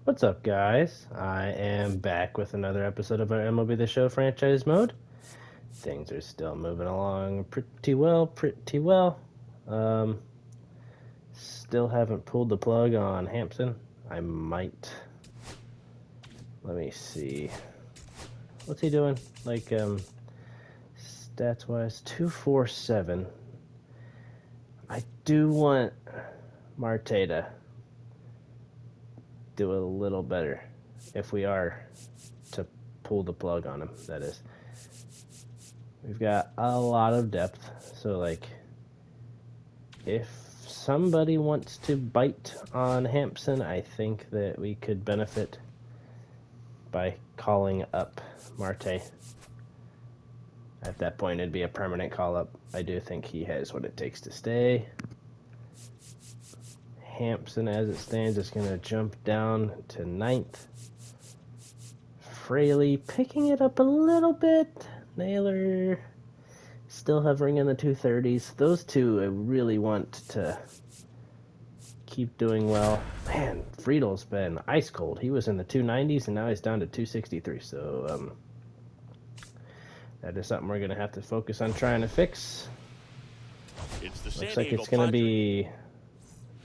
What's up, guys? I am back with another episode of our MLB The Show franchise mode. Things are still moving along pretty well. Um, Still haven't pulled the plug on Hampson. I might. Let me see. What's he doing? Like, stats-wise, 247. I do want Marte to do a little better if we are to pull the plug on him, that is. We've got a lot of depth, so like if somebody wants to bite on Hampson, I think that we could benefit by calling up Marte. At that point, it'd be a permanent call up. I do think he has what it takes to stay. Hampson, as it stands, is going to jump down to 9th. Fraley picking it up a little bit. Naylor still hovering in the 230s. Those two I really want to keep doing well. Man, Friedel's been ice cold. He was in the 290s and now he's down to 263. So that is something we're going to have to focus on trying to fix. Looks like it's going to be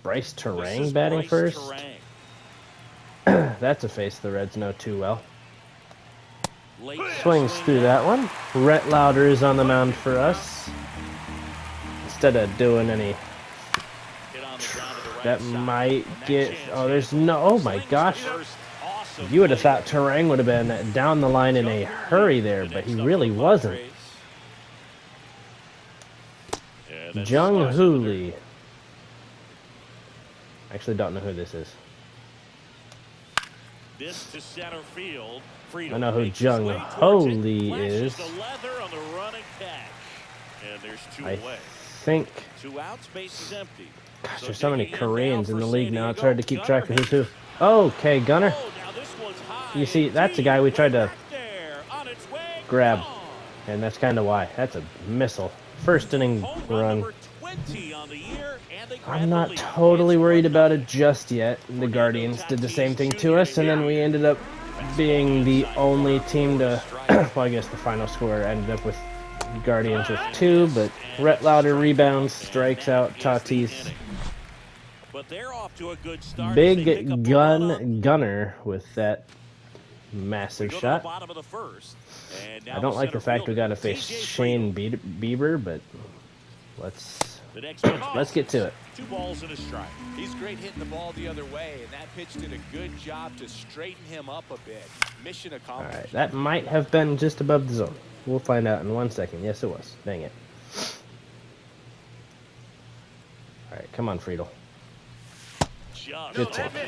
Bryce Terang batting first. That's a face the Reds know too well. Swings through that one. Rhett Lauder is on the mound for us. Instead of doing any... That might get... Oh, there's no... Oh my gosh. You would have thought Terang would have been down the line in a hurry there, but he really wasn't. Jung Hoo Lee. Actually don't know who this is. This to center field. I know who Jung Ho Lee is. I think. Gosh, there's so many Koreans in the league now. It's hard to keep track of who's who. Okay, Gunner. You see, that's a guy we tried to grab, and that's kind of why. That's a missile. First inning run. I'm not totally worried about it just yet. The Guardians did the same thing to us, and then we ended up being the only team to... Well, I guess the final score ended up with Guardians with 2, but Rhett Lauder rebounds, strikes out Tatis. Big Gunner with that massive shot. I don't like the fact we got to face Shane Bieber, but let's get to it. 2 balls and a strike. He's great hitting the ball the other way, and that pitch did a good job to straighten him up a bit. Mission accomplished. All right, that might have been just above the zone. We'll find out in 1 second. Yes, it was. Dang it. All right, come on, Friedel. Good take. Really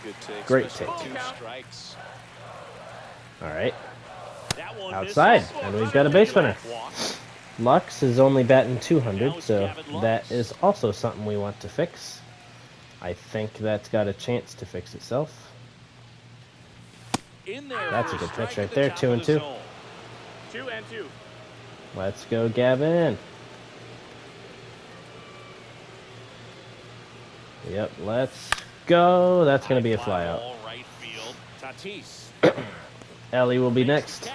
good take. Great take. 2 strikes. All right. Outside, and we've got a base runner. Lux is only batting 200, so that is also something we want to fix. I think that's got a chance to fix itself. That's a good pitch right there, 2-2. 2-2. Let's go, Gavin. Yep, let's go. That's going to be a flyout. Ellie will be next.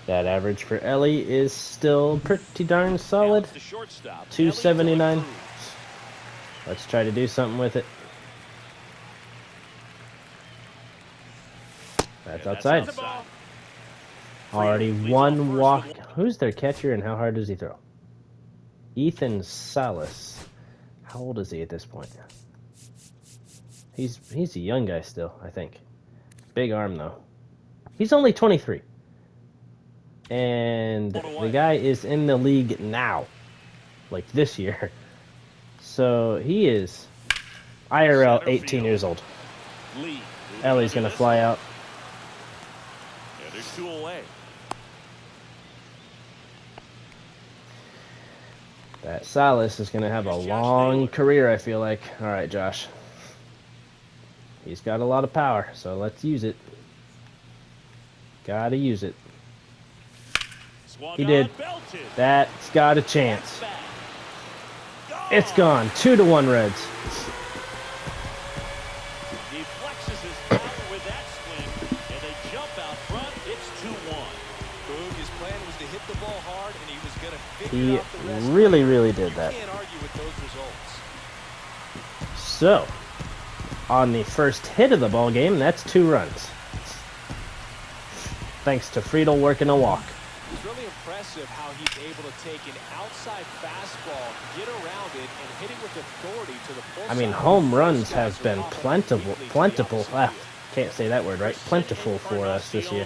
That average for Ellie is still pretty darn solid. 279. Let's try to do something with it. That's outside. Already 1 walk. Who's their catcher and how hard does he throw? Ethan Salas. How old is he at this point? He's a young guy still, I think. Big arm though. He's only 23. And the guy is in the league now. Like this year. So he is IRL 18 years old. Ellie's going to fly out. Yeah, there's 2 away. That Salas is going to have a long career, I feel like. All right, Josh. He's got a lot of power, so let's use it. Gotta use it. He did. That's got a chance. It's gone. 2-1 Reds. He really, really did that. Can't argue with those results. So, on the first hit of the ball game, that's 2 runs. Thanks to Friedel working a walk. It's really impressive how he's able to take an outside fastball, get around it, and hit it with authority to the pull. I mean, home runs have been plentiful. Can't say that word right. Plentiful for us this year.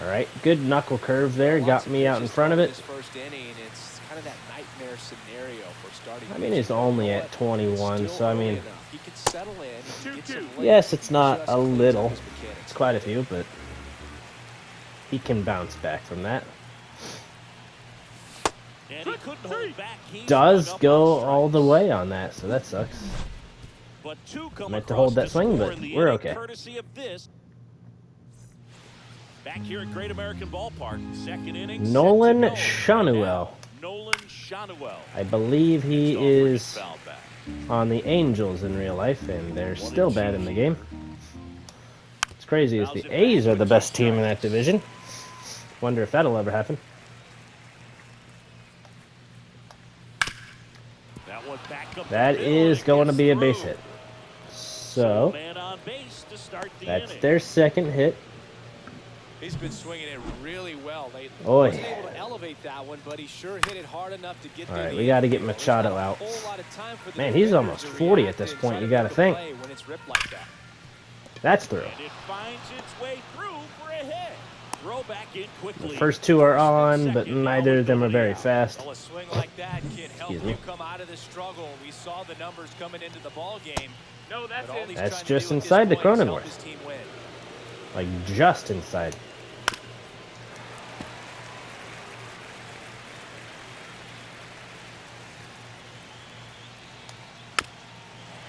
All right, good knuckle curve there. Got me out in front of it. First inning, it's kind of that nightmare scenario for starting. I mean, he's only at 21, so I mean, he can settle in. yes, it's not a little. It's quite a few, but he can bounce back from that. Does go all the way on that, so that sucks. Meant to hold that swing, but we're okay. Back here at Great American Ballpark, second inning. Nolan Shanuel. I believe he is on the Angels in real life, and they're still bad in the game. What's crazy is the A's are the best team in that division. Wonder if that'll ever happen. That is going to be a base hit. So, that's their second hit. He's been swinging it really well lately. Oi. Wasn't able to elevate that one, but he sure hit it hard enough to get. All right, we got to get Machado out. Man, he's almost 40 at this point. You got to think. That's through. The first 2 are on, but neither of them are very fast. Well, a swing like that can help you come out of the struggle. We saw the numbers coming into the ball game. No, that's just inside the Cronenworth. Like just inside.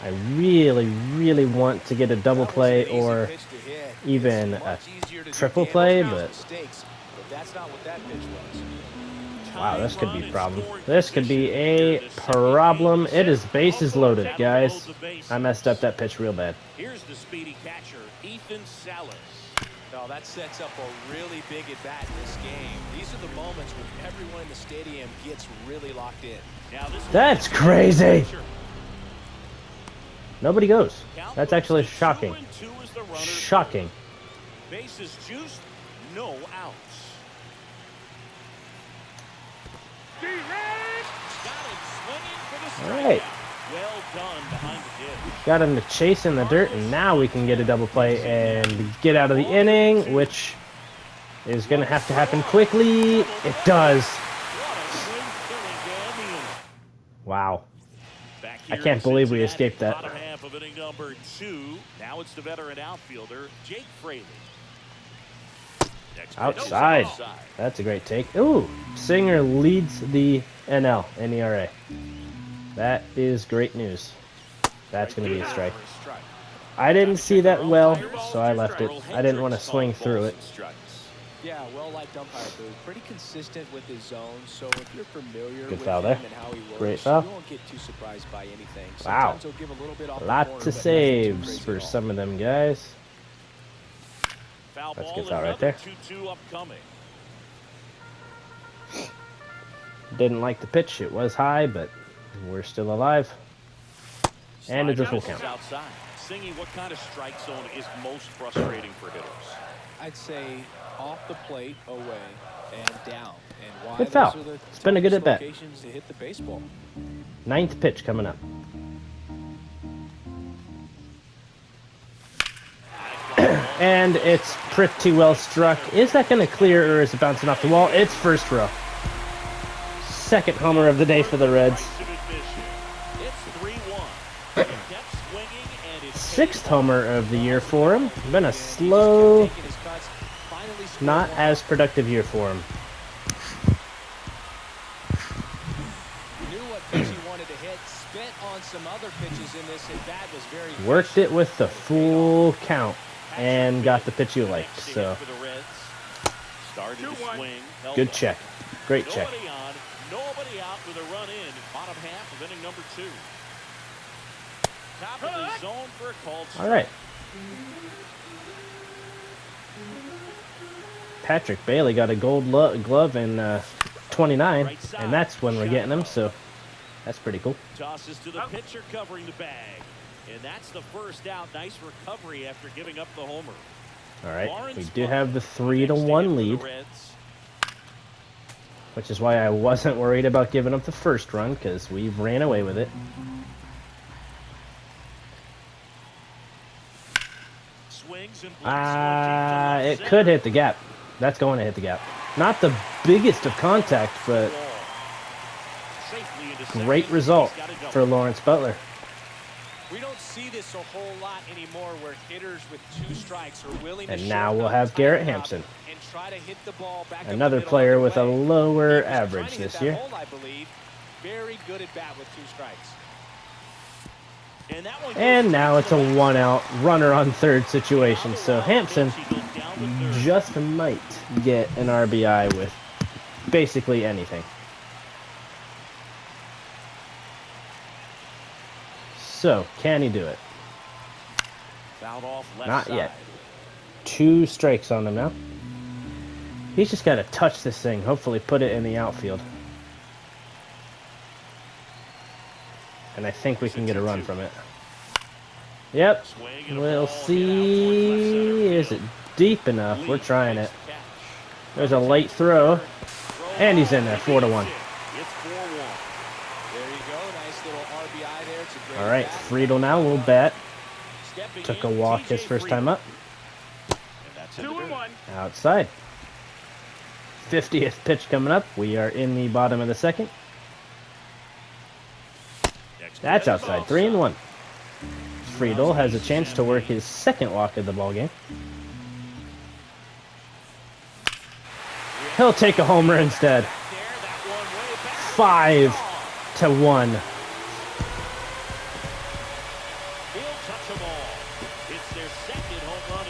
I really, really want to get a double play or even a triple play, but wow, this could be a problem. This could be a problem. It is bases loaded, guys. I messed up that pitch real bad. Here's the speedy catcher, Ethan Salas. No, that sets up a really big at bat in this game. These are the moments when everyone in the stadium gets really locked in. That's crazy. Nobody goes. That's actually shocking. Shocking. Bases juiced, no outs. All right. Well done behind the dish. Got him to chase in the dirt, and now we can get a double play and get out of the inning, which is going to have to happen quickly. It does. Wow. I can't believe we escaped that. Bottom half of inning number 2. Now it's the veteran outfielder, Jake Fraley. Outside. That's a great take. Ooh, Singer leads the NL in ERA. That is great news. That's going to be a strike. I didn't see that well, so I left it. I didn't want to swing through it. Yeah, well-liked umpire, Boo. Pretty consistent with his zone, so if you're familiar Good with foul him there. and how he works, Great foul. you won't get too surprised by anything. Wow. Sometimes he'll give a little bit off the Lots corner, of but saves nothing too for crazy at all. some of them guys. Foul That's a ball, good foul right there. 2-2 upcoming. Didn't like the pitch. It was high, but we're still alive. And it's a full count. Outside. Singy, what kind of strike zone is most frustrating for hitters? I'd say off the plate, away, and down. And why? Good foul. Those are the It's been a good toughest at-bat. locations to hit the baseball. 9th pitch coming up. And it's pretty well struck. Is that going to clear, or is it bouncing off the wall? It's first row. Second homer of the day for the Reds. It's 3-1. 6th homer of the year for him. Been a slow, not as productive year for him. Knew what pitch he wanted to hit. Spent on some other pitches in this, and that was very Worked it with the full count and got the pitch you liked. So, good check. Great check. Nobody out with a run in. Bottom half of inning number 2. Top of the zone for a called strike. All right. Patrick Bailey got a gold glove in 29, and that's when we're getting them, so that's pretty cool. Tosses to the pitcher covering the bag. And that's the first out. Nice recovery after giving up the homer. All right, we do have the 3-1 lead, which is why I wasn't worried about giving up the first run, because we ran away with it. It could hit the gap. That's going to hit the gap. Not the biggest of contact, but great result for Lawrence Butler. We don't see this a whole lot anymore where hitters with 2 strikes are willing to. And now we'll have Garrett Hampson, and try to hit the ball back another player with a lower average this year. I believe. Very good at bat with 2 strikes. And now it's a 1-out runner on third situation. So Hampson just might get an RBI with basically anything. So, can he do it? Not yet. 2 strikes on him now. He's just got to touch this thing, hopefully put it in the outfield. And I think we can get a run from it. Yep. We'll see. Is it deep enough? We're trying it. There's a late throw. And he's in there, 4-1. All right, Friedel now will bat. Took a walk his first time up. Outside. 50th pitch coming up. We are in the bottom of the second. That's outside, 3-1. Friedel has a chance to work his second walk of the ballgame. He'll take a homer instead. 5-1.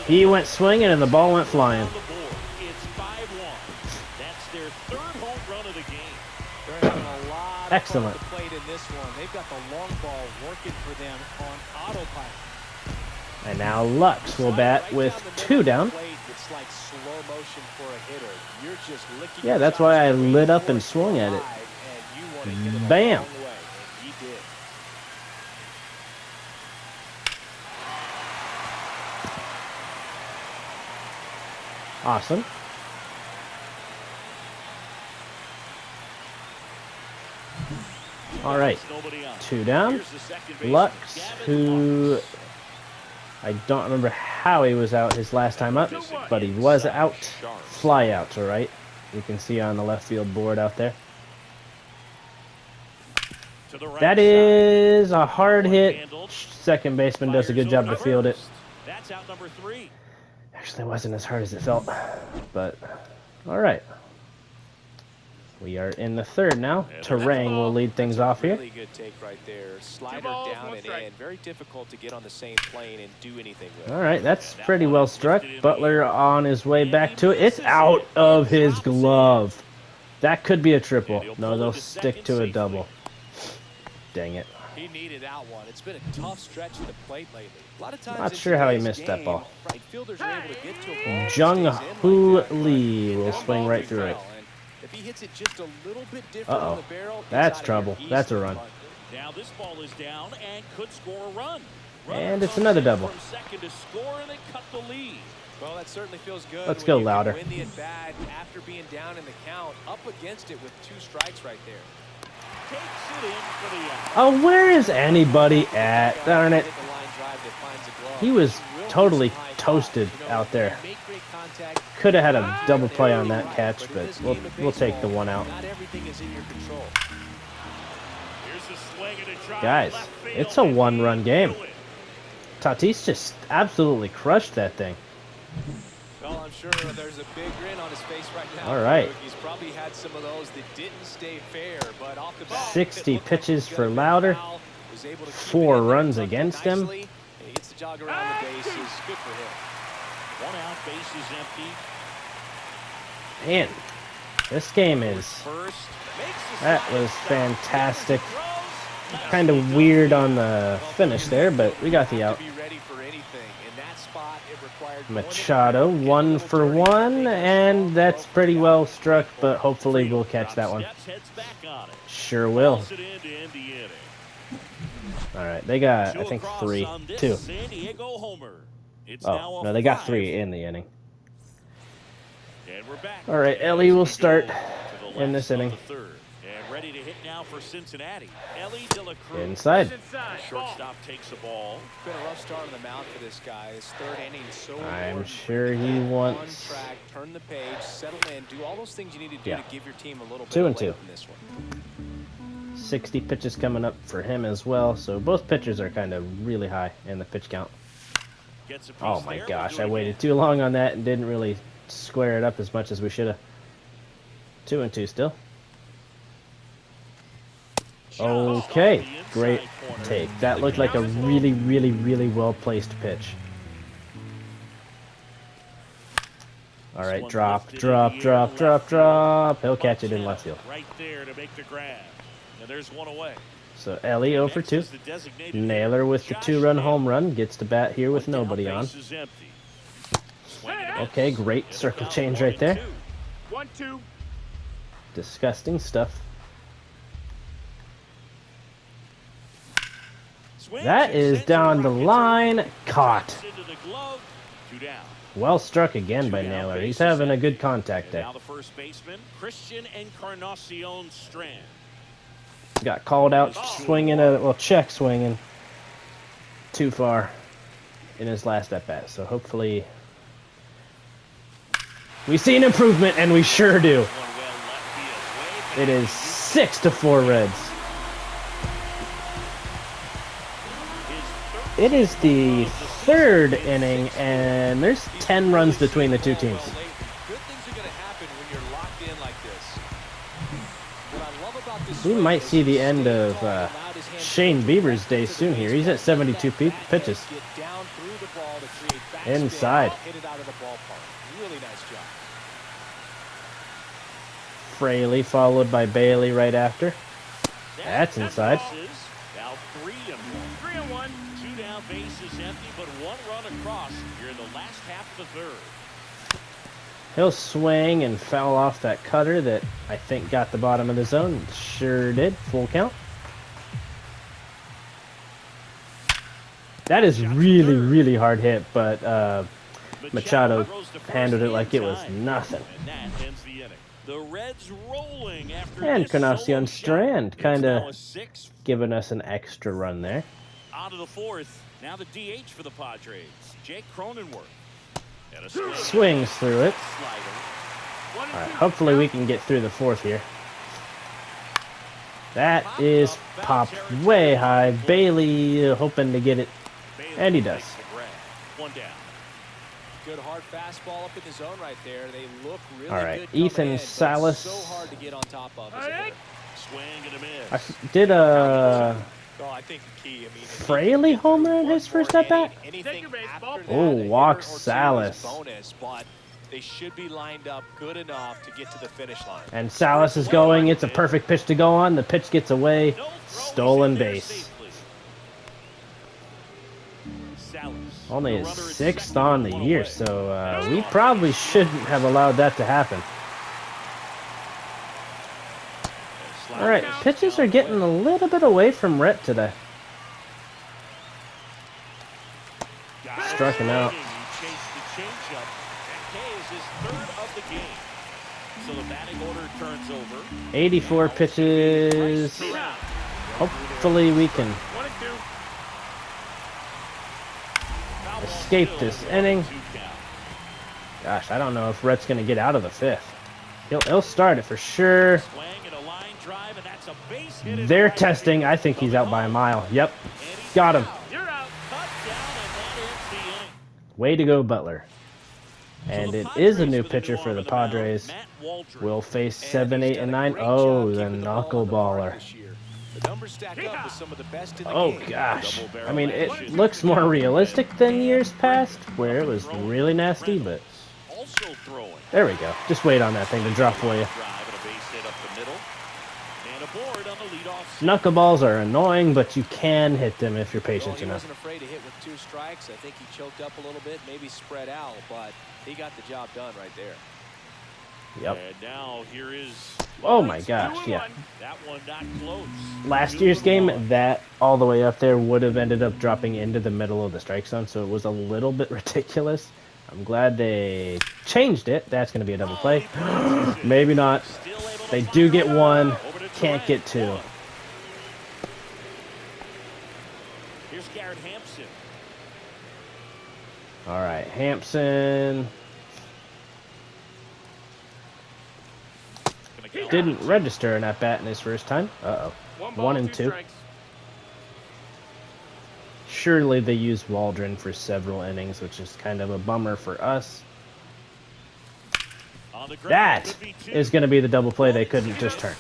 He went swinging and the ball went flying. It's 5-1. That's their 3rd home run of the game. They're having a lot of excellent fun to play in this one. They've got the long ball working for them on autopilot. And now Lux will bat with 2 down. It's like slow motion for a hitter. You're just licking. Yeah, that's why I lit up and swung at it. Bam! Awesome. All right, 2 down. Lux, who I don't remember how he was out his last time up, but he was out. Fly out, all right. You can see on the left field board out there. That is a hard hit. Second baseman does a good job to field it. That's out number 3. Actually, it wasn't as hard as it felt, but all right. We are in the 3rd now. Terang will lead things off here. Really good take right there. Slider down and in. Very difficult to get on the same plane and do anything with. All right, that's pretty well struck. Butler on his way back to it. It's out of his glove. That could be a triple. No, they'll stick to a double. Dang it. He needed that one. It's been a tough stretch at the plate lately. A lot of times Not sure how he missed that ball. Right fielders are able to get to a ball Jung-Hoo Lee will swing right through it. If he hits it just a little bit different on the barrel, that's trouble. That's a run. Now this ball is down and could score a run. And it's another double. From second to score, and they cut the lead. Well, that certainly feels good. Let's go louder. Win the at bat after being down in the count, up against it with 2 strikes right there. Takes it in for the out. Oh, where is anybody at? Darn it. He was totally toasted out there. Could have had a double play on that catch, but we'll take the 1 out. Guys, it's a 1-run game. Tatis just absolutely crushed that thing. Well, I'm sure there's a big grin on his face right now. All right. He's probably had some of those that didn't stay fair, but off the bat, 60 pitches for Louder. 4 runs against him. He gets the jog around the bases. Good for him. 1 out, base is empty. Man, this game is... That was fantastic. Kind of weird on the finish there, but we got the out. Machado, 1 for 1, and that's pretty well struck, but hopefully we'll catch that one. Sure will. Alright, they got, I think, 3. 2. Oh, no, they got 3 in the inning. Alright, Ellie will start in this inning. And ready to hit now for Cincinnati. Inside. Shortstop takes the ball. It's been a rough start on the mound for this guy. His third inning is so I'm important. sure he wants... On track, turn the page, settle in, do all those things you need to do to give your team a little bit 2 of and 2. life in this one. 60 pitches coming up for him as well, so both pitchers are kind of really high in the pitch count. Oh my gosh, I waited too long on that and didn't really square it up as much as we should have. 2 and 2 still. Okay, great take. That looked like a really, really, really well-placed pitch. Alright, drop, drop, drop, drop, drop. He'll catch it in left field. Right there to make the grab. And there's one away. So Ellie 0 for 2. Naylor with the 2-run home run. Gets to bat here with nobody on. Okay, great circle change right there. 1-2. Disgusting stuff. That is down the line. Caught. Well struck again by Naylor. He's having a good contact there. Now the first baseman, Christian Encarnacion Strand. Got called out swinging, check swinging too far in his last at bat. So hopefully we see an improvement, and we sure do. It is 6-4 Reds. It is the 3rd inning, and there's 10 runs between the two teams. Good things are going to happen when you're locked in like this. What I love about this We might see the end of Shane Bieber's day soon here. He's at 72 pitches. Inside. Hit it out of the ballpark. Really nice job. Fraley followed by Bailey right after. That's inside. Now 3-1. 2 down, bases empty, but 1 run across here in the last half of the 3rd. He'll swing and foul off that cutter that I think got the bottom of the zone. Sure did. Full count. That is really, really hard hit, but Machado handled it like it was nothing. The Reds rolling after And Encarnacion Strand kind of giving us an extra run there. Out of the 4th. Now the DH for the Padres, Jake Cronenworth. Swings through it. All right, hopefully we can get through the 4th here. That is popped way high. Bailey hoping to get it, and he does. 1 down. Good hard fastball up in the zone right there. They look really all right, good Ethan in, Salas. So hard to get on top of. Swing and a miss. I did I think the key, Fraley homer in his first at bat? Oh, walk Salas. Bonus, but they should be lined up good enough to get to the finish line. And Salas is going. It's a perfect pitch to go on. The pitch gets away. Stolen base. Only his 6th on the year, so we probably shouldn't have allowed that to happen. All right, pitches are getting a little bit away from Rhett today. Struck him out. 84 pitches. Hopefully we can escape this inning. Gosh, I don't know if Rhett's going to get out of the 5th. He'll start it for sure. They're testing. I think he's out by a mile. Yep. Got him. Way to go, Butler. And it is a new pitcher for the Padres. We'll face 7, 8, and 9. Oh, the knuckleballer. Oh, gosh. I mean, it looks more realistic than years past, where it was really nasty, but there we go. Just wait on that thing to drop for you. And aboard on the leadoff Knuckleballs are annoying, but you can hit them if you're patient He enough. wasn't afraid to hit with 2 strikes. I think he choked up a little bit, maybe spread out, but he got the job done right there. Yep. And now here is. Oh my gosh, yeah. That one not close. Last year's game, that all the way up there would have ended up dropping into the middle of the strike zone, so it was a little bit ridiculous. I'm glad they changed it. That's going to be a double play. Maybe not. They do get one. Can't get two. Here's Garrett Hampson. All right, Hampson didn't register an at-bat in his first time. Uh-oh. 1 and 2. Surely they used Waldron for several innings, which is kind of a bummer for us. That is going to be the double play they couldn't just turn.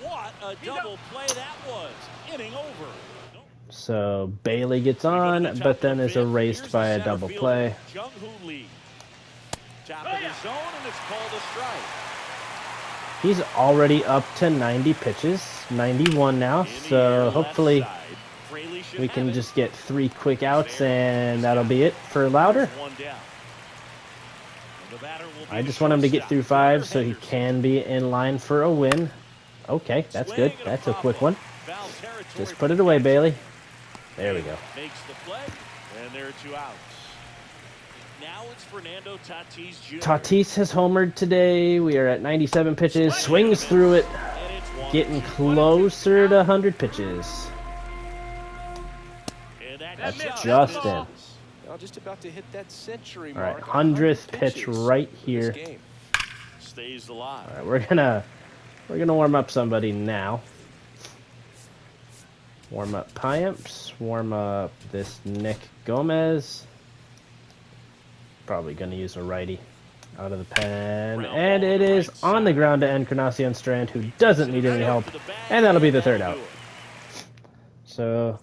What a double play that was. Inning over. So Bailey gets on, but then is erased by a double play. Top of the zone, and it's called a strike. He's already up to 90 pitches, 91 now, so hopefully we can just get 3 quick outs and that'll be it for Louder. I just want him to get through 5 so he can be in line for a win. Okay, that's good. That's a quick one. Just put it away, Bailey. There we go. Makes the play, and there are 2 outs. Now it's Fernando Tatis Jr. Tatis has homered today. We are at 97 pitches. Swings through it. Getting closer to 100 pitches. That's just in. Just about to hit that century All right, mark. 100th pitch right here. Stays alive. All right, we're gonna warm up somebody now. Warm up Piamps. Warm up this Nick Gomez. Probably gonna use a righty out of the pen, and it is on the ground to Encarnacion Strand, who doesn't need any help, and that'll be the 3rd out. So,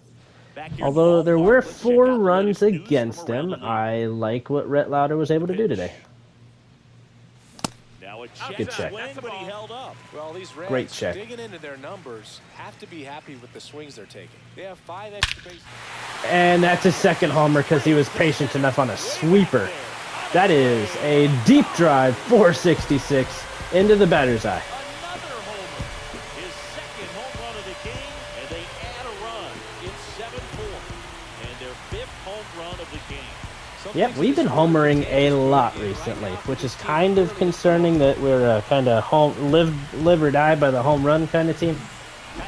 although there were 4 runs against him, I like what Rhett Louder was able to do today. Good check. Well, these Reds, Great check. digging into their numbers, have to be happy with the swings they're taking. They have 5 extra bases. And that's his 2nd homer because he was patient enough on a sweeper. That is a deep drive, 466 into the batter's eye. Another homer. His 2nd home run of the game, and they add a run. It's 7-4. And their 5th home run of the game. Yep, we've been homering a lot recently, which is kind of concerning that we're kind of live or die by the home run kind of team.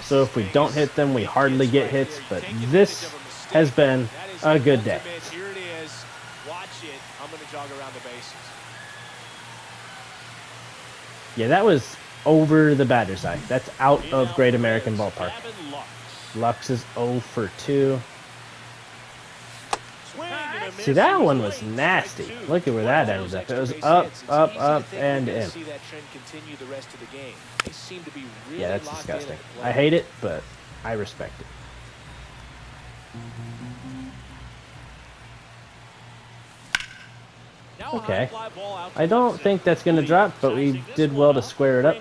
So if we don't hit them, we hardly get hits, but this has been a good day. Here it is. Watch it. I'm going to jog around the bases. Yeah, that was over the batter's eye. That's out of Great American Ballpark. Lux is 0 for 2. See, that one was nasty. Look at where that ended up. It was up, and in. Yeah, that's disgusting. I hate it, but I respect it. Okay. I don't think that's going to drop, but we did well to square it up.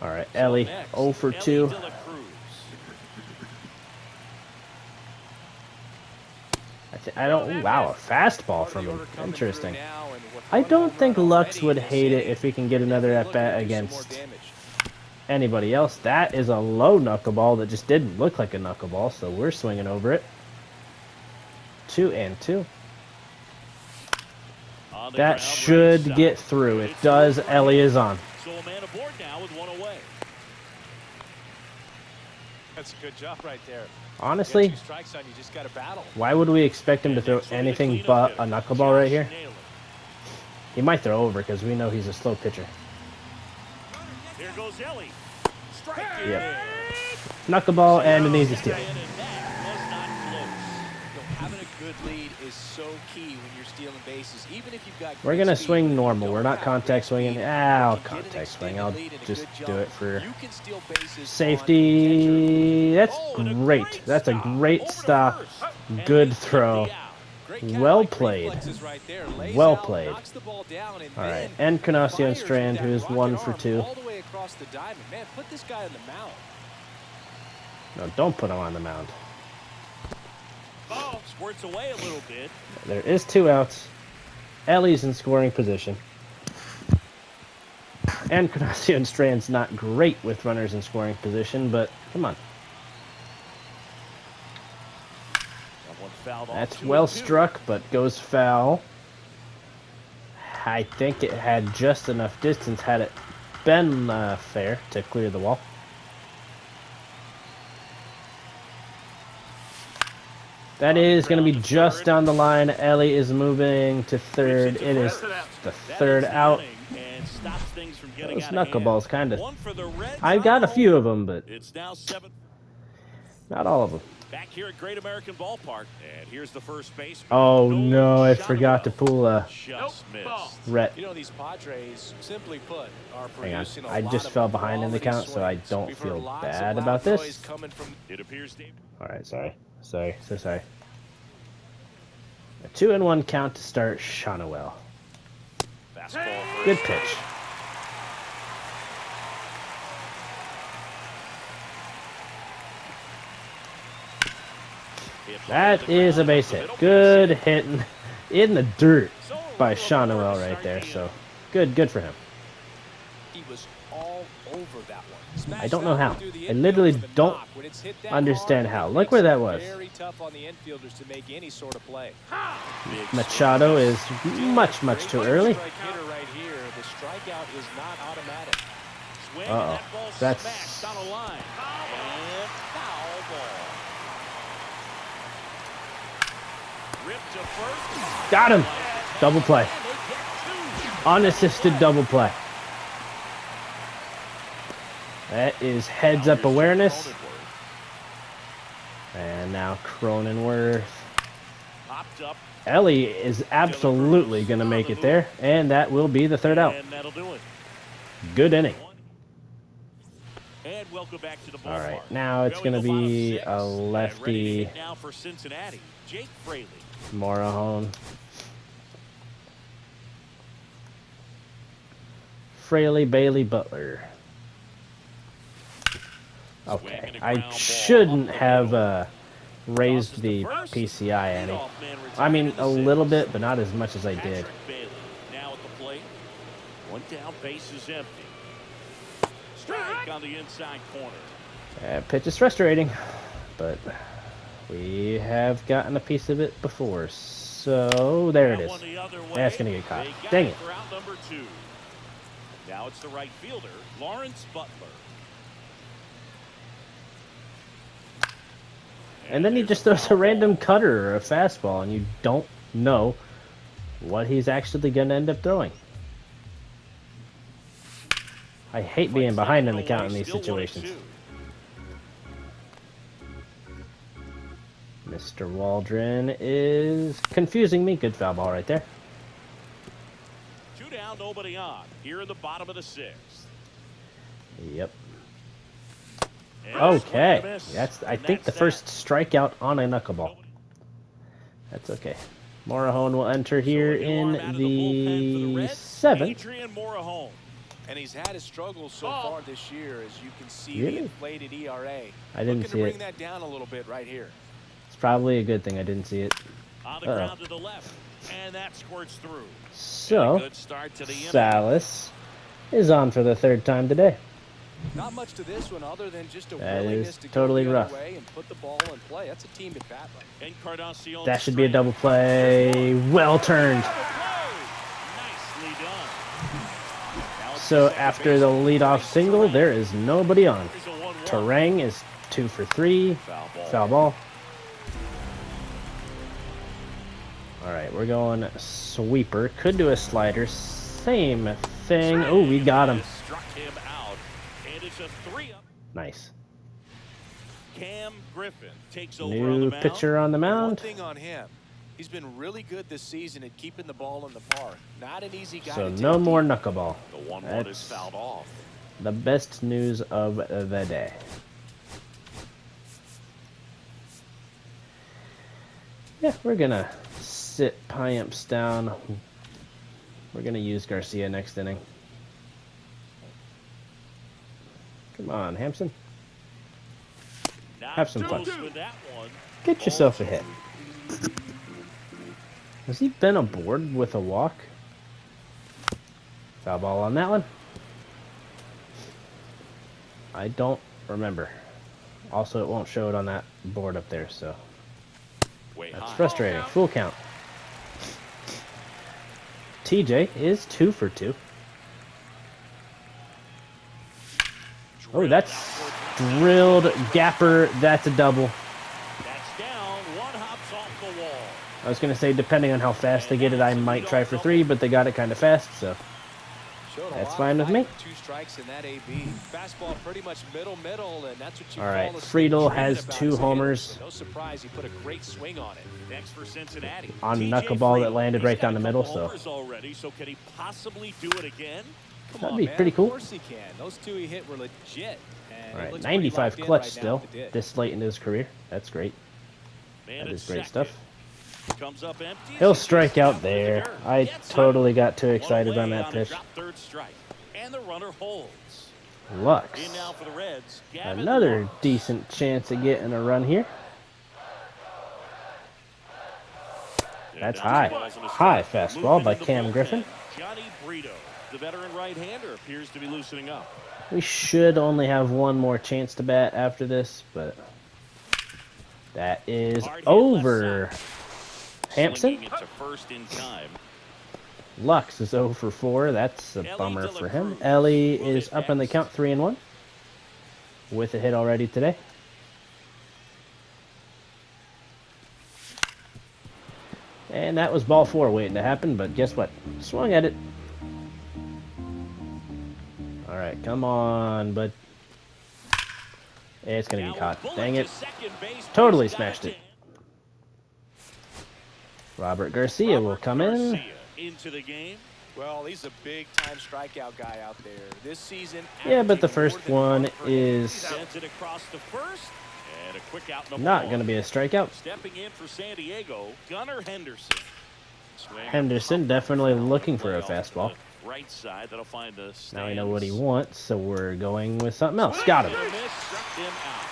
All right, Ellie, 0 for 2. I don't. Wow, a fastball from him. Interesting. I don't think Lux would hate it if he can get another at bat against anybody else. That is a low knuckleball that just didn't look like a knuckleball, so we're swinging over it. 2 and 2. That should get through. It does. Ellie is on. So a man aboard now with 1 away. That's a good job right there. Honestly, why would we expect him to throw anything but a knuckleball right here? He might throw over because we know he's a slow pitcher. Here goes Ellie. Yep. Knuckleball and an easy steal. Having a good lead is so key when you're stealing bases. Even if you've got We're going to swing normal. We're not contact swinging. I'll contact swing. I'll just do it for safety. That's great. That's a great stop. Good throw. Well played. Well played. All right. Encarnacion Strand, who's 1 for 2. across the diamond. Man, put this guy on the mound. No, don't put him on the mound. Ball squirts away a little bit. There is 2 outs. Ellie's in scoring position. And Encarnacion Strand's not great with runners in scoring position, but come on. That one fouled off. That's well struck, but goes foul. I think it had just enough distance had it been fair to clear the wall. That is going to be just down the line. Ellie is moving to third. It is the third out. Those knuckleballs kind of... I've got a few of them, but not all of them. Back here at Great American Ballpark, and here's the first base. Oh no, I forgot to pull a ret. You know, these Padres, simply put, are Hang on, producing a I lot just of fell behind in the count, quality so I swings. don't We've heard feel lots bad of about loud this. noise coming from... It appears Dave. Alright, sorry. So sorry. A 2-1 count to start Shonowell. Fastball Good pitch. That is a base hit. Good hitting in the dirt by Shonowell right there. So good for him. He was all over that one. I don't know how. I literally don't understand how. Look where that was. Very tough on the infielders to make any sort of play. Machado is much too early. Strike hitter right here. The strikeout is not automatic. Uh-oh. That's... on a line. And foul ball. Ripped to first. Got him. Double play. Unassisted double play. That is heads up awareness. And now Cronenworth. Popped up. Ellie is absolutely going to make it there. And that will be the third out. And that'll do it. Good inning. And welcome back to the ballpark. All right, now it's going to be a lefty. Now for Cincinnati, Jake Fraley. Morahone. Fraley, Bailey, Butler. Okay, I shouldn't have raised the PCI any. I mean, a little bit, but not as much as I did. Now at the plate. One down, base is empty. Strike on the inside corner. Pitch is frustrating, but we have gotten a piece of it before. So there it is. That's gonna get caught. Dang it. For out number 2. Now it's the right fielder, Lawrence Butler. And then he just throws a random cutter or a fastball, and you don't know what he's actually going to end up throwing. I hate being behind in the count in these situations. Mr. Waldron is confusing me. Good foul ball right there. 2 down, nobody on. Here in the bottom of the 6th. Yep. Okay, that's I think the first strikeout on a knuckleball. That's okay. Morahone will enter here in the 7th. Adrian Morahone. And he's had his struggles so far this year, as you can see. Really? The inflated ERA. I didn't see it. Bring that down a little bit right here. It's probably a good thing I didn't see it. On the ground to the left, and that squirts through. So, Good start to the Salas is on for the 3rd time today. Not much to this one other than just a That willingness is to totally go the rough. other way and put the ball in play. That's a team at bat. Encarnacion That should be a double play. Well turned. Nicely done. So after the leadoff single, there is nobody on. Terang is 2 for 3. Foul ball. All right, we're going sweeper. Could do a slider. Same thing. Oh, we got him. Struck him out, and it's a 3-up. Nice. Cam Griffin takes over on the New mound. pitcher on the One mound. thing on him, he's been really good this season at keeping the ball in the park. Not an easy guy So to no take more deep. knuckleball. The 1-1 is That's fouled off. the best news of the day. Yeah, we're gonna sit Piamps down. We're gonna use Garcia next inning. Come on, Hampson. Not Have some fun. close with that one. Get yourself a hit. Has he been aboard with a walk? Foul ball on that one. I don't remember. Also, it won't show it on that board up there, so Way that's high. frustrating. Full count. TJ is 2 for 2. Oh, that's drilled gapper. That's a double. That's down. One hops off the wall. I was going to say, depending on how fast they get it, I might try for 3, but they got it kind of fast, so that's fine with me. 2 strikes in that AB. Fastball pretty much middle, and that's what you All right, call a Friedel swing has about 2 his hitters. homers No surprise, he put a great swing on it. Next for Cincinnati. on TJ knuckleball that Friedel. landed He's right got down a the middle, couple so homers already, so can he possibly do it again? Come that'd on, be man. pretty cool. Of course he can. Those 2 he hit were legit. And All he right, looks pretty 95 locked in clutch right now still with the dig. this late in his career. That's great. Man That at is great second. stuff. Comes up empty. He'll strike out there. I totally got too excited on that pitch. Third strike. And the runner holds. Lux. In now for the Reds. Gavin Another Lux. decent chance at getting a run here. And That's down high. to balls in a High strike. fastball Moving by in the Cam bullpen, Griffin. Johnny Brito, the veteran right-hander, appears to be loosening up. We should only have one more chance to bat after this, but that is Hard hit over. left side. Hampson. Swinging it to first in time. Lux is 0 for 4. That's a Ellie bummer De La for him. Cruz Ellie will is hit up in the next. count 3-1 with a hit already today. And that was ball 4 waiting to happen, but guess what? Swung at it. All right, come on, bud. It's going to Now be a caught. bullet Dang to it. second base. Totally He's got smashed it. to- Robert Garcia will Robert come in. Garcia into the game. Well, he's a big-time strikeout guy out there. This season, Yeah, but the averaging first more than one per inning. is Sends it across the first. And a quick out number not one. going to be a strikeout. Stepping in for San Diego, Gunnar Henderson. Swing Henderson definitely looking for a play off to fastball. the right side. That'll find the Now we know what he stands. wants, so we're going with something else. Got him. Hit or miss, struck him out.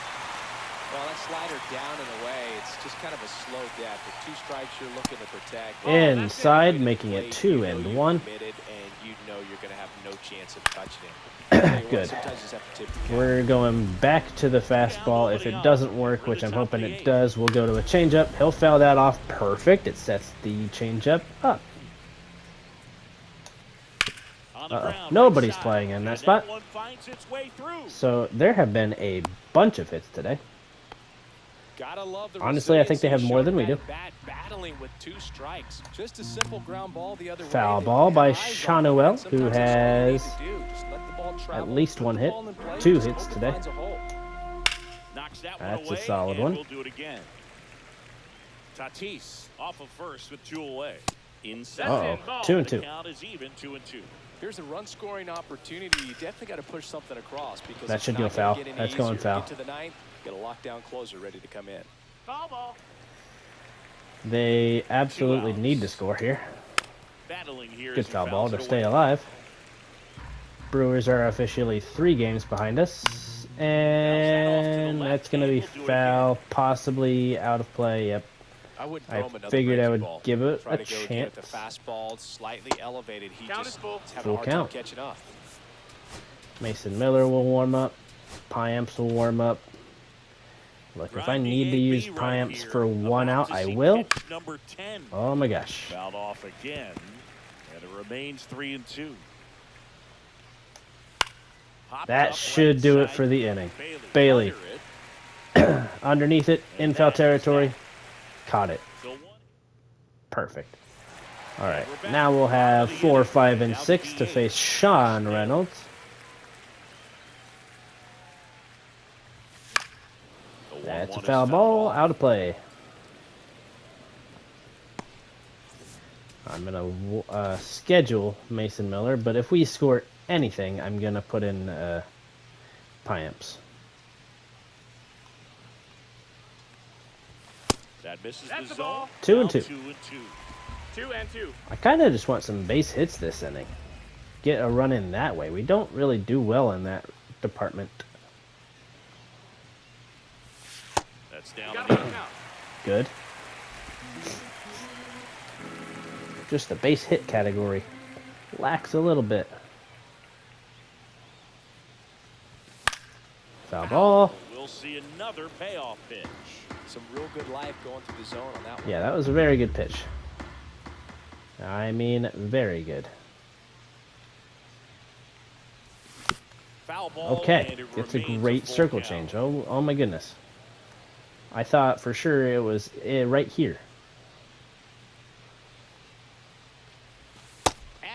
Well, that slider down and away, it's just kind of a slow death. With 2 strikes, you're looking to protect. Inside, making it You know 2-1. you're committed, and you know you're going to have no chance of touching him. Tell you what, Good. sometimes you just have to tip your cap. We're going back to the fastball. If it doesn't work, which I'm hoping it does, we'll go to a changeup. He'll foul that off. Perfect. It sets the changeup up. On the Uh-oh. ground, Nobody's right side. playing in that And spot. one finds its way through. So there have been a bunch of hits today. Gotta love the Honestly, I think they have more than we do. Bat battling with 2 strikes. Just a simple ground ball the other way. Foul They ball have by eyes on it. Shanuel, who Sometimes that's all you need has to do. Just let the ball travel, least put one the hit, ball in play, 2 just hits hope it today. finds a hole. Knocks that That's a one away, solid and one. We'll do it again. Tatis off of first with 2 away. Inside. Uh-oh. 2-2. The count is even, 2-2. Here's a run-scoring opportunity. You definitely got to push something across because That it's should not go gonna foul. get any That's going easier. foul. Get to the 9th, get a lockdown closer ready to come in. Foul ball. They absolutely outs. need to score here. Battling here Good as he foul ball fouls to it stay away. alive. Brewers are officially 3 games behind us. And that's going to be foul, possibly out of play. Yep. I wouldn't I throw him another figured I breaking would ball. give it Try a to go again chance. with the fastball slightly elevated. He Count just is full. is having Full a hard count. time catching up. Mason Miller will warm up. Piamps will warm up. Look, if I Grinding need to AB use right Piamps here. for 1 About out, to I see will. pitch number 10. Oh my gosh. Fouled off again, and it remains 3-2. Popped That up should right do it side. for the inning. Bailey. Bailey. Under it. Underneath it, in foul territory. Caught it. So one. Perfect. All right. Now we'll have 4, 5, and 6 to face Sean Reynolds. The That's a 1-1 is foul ball, out of play. I'm going to schedule Mason Miller, but if we score anything, I'm going to put in Piamps. That misses That's the the ball. zone. 2-2. 2-2. I kind of just want some base hits this inning. Get a run in that way. We don't really do well in that department. That's down Got and him in. now. Good. Just the base hit category lacks a little bit. Foul ball. We'll see another payoff pitch. Some real good life going through the zone on that one. Yeah, that was a very good pitch. I mean, very good. Foul ball. Okay, And it it's a remains great full circle count. change. Oh my goodness. I thought for sure it was right here.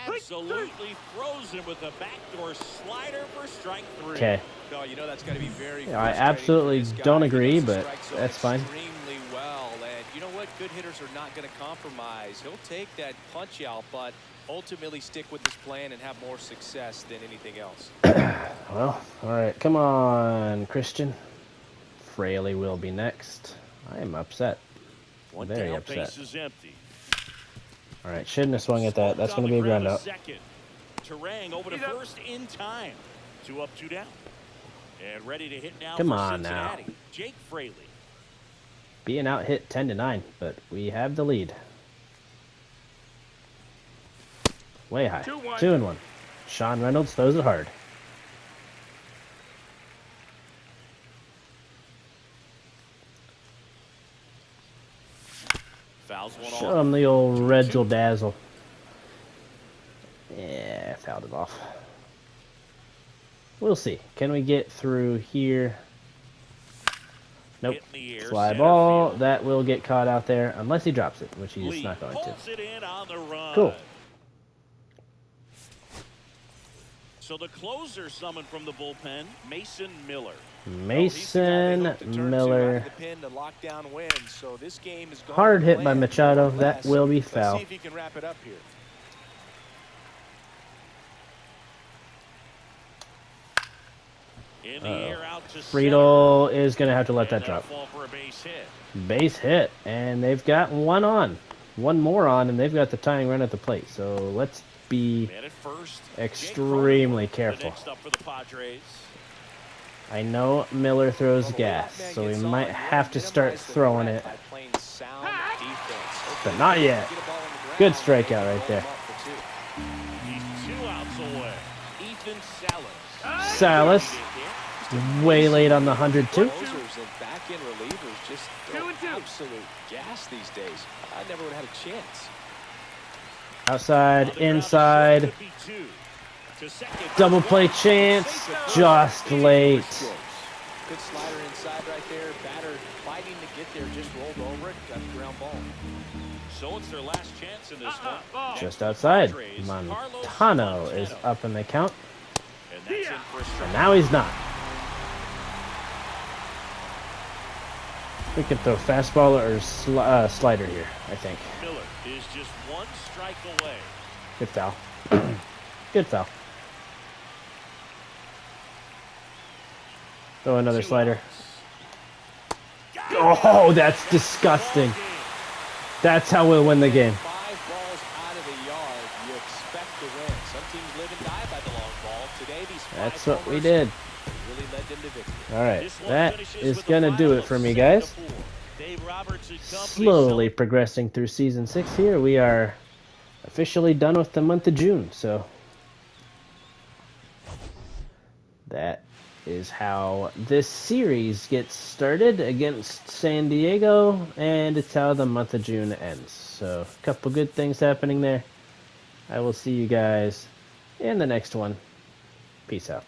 Absolutely throws him with a backdoor slider for strike 3. Okay. No, you know that's got to be very Yeah, I frustrating absolutely for this guy. don't He agree, knows the but strike zone that's fine. Extremely well, and you know what? Good hitters are not going to compromise. He'll take that punch out, but ultimately stick with his plan and have more success than anything else. Well, all right. Come on, Christian. Fraley will be next. I am upset. One Very down, upset. base is empty. All right, shouldn't have swung at that. That's going to be a ground out. Second. Terang over to He's up. first in time. 2 up, 2 down. And ready to hit now Come for on now. Cincinnati. Jake Fraley. Being out hit 10-9, but we have the lead. Way high. 2-1. 2-1. Sean Reynolds throws it hard. Fouls one Show off. him the old Redsel Dazzle. Yeah, fouled it off. We'll see. Can we get through here? Nope. Hit in the air, Fly center ball. field. That will get caught out there unless he drops it, which he's Lee not going to. pulls it in on the run. Cool. So the closer summoned from the bullpen, Mason Miller. Mason Miller. The pin to lock down wins. So this game is going Hard to hit by plan Machado. more or That less. will be Let's foul. see if he can wrap it up here. In the air out to Friedel is going to have to let center. that drop. Fall for a base hit. Base hit, and they've got one on. One more on, and they've got the tying run at the plate. So let's be Man at first. extremely Jake Cronenworth, careful. the next up for the Padres. I know Miller throws Well, the gas, way that so man we gets might on, have to you start minimize the throwing threat it. by playing sound defense. But not yet. Get a ball on the ground, Good and strikeout they right roll there. him up for two. He's 2 outs away. Ethan Salas. Salas, way late on the 100 too. Closers and back-end relievers just go 2-2. absolute gas these days. I never would have had a chance. Outside, On the ground, inside, could be 2. To second. double play chance, just late. Good slider inside right there. Batter fighting to get there, just rolled over it, got the ground ball. So it's their last chance in this one. Ball. Just outside. Montano is up in the count, And that's in for a strike. and now he's not. We can throw fastball or slider here, I think. Miller is just 1 strike away. Good foul. Good foul. Throw another 2 slider. outs. Oh, that's disgusting. That's how we'll win the game. 5 balls out of the yard, you expect to win. Some teams live and die by the long ball. Today, these 5 That's what we homers did. really led them to victory. All right, This one that finishes is with a going to do final it for of me, guys. 7-4. Dave Roberts and company Slowly progressing through Season 6 here. We are officially done with the month of June, so that is how this series gets started against San Diego, and it's how the month of June ends. So, a couple good things happening there. I will see you guys in the next one. Peace out.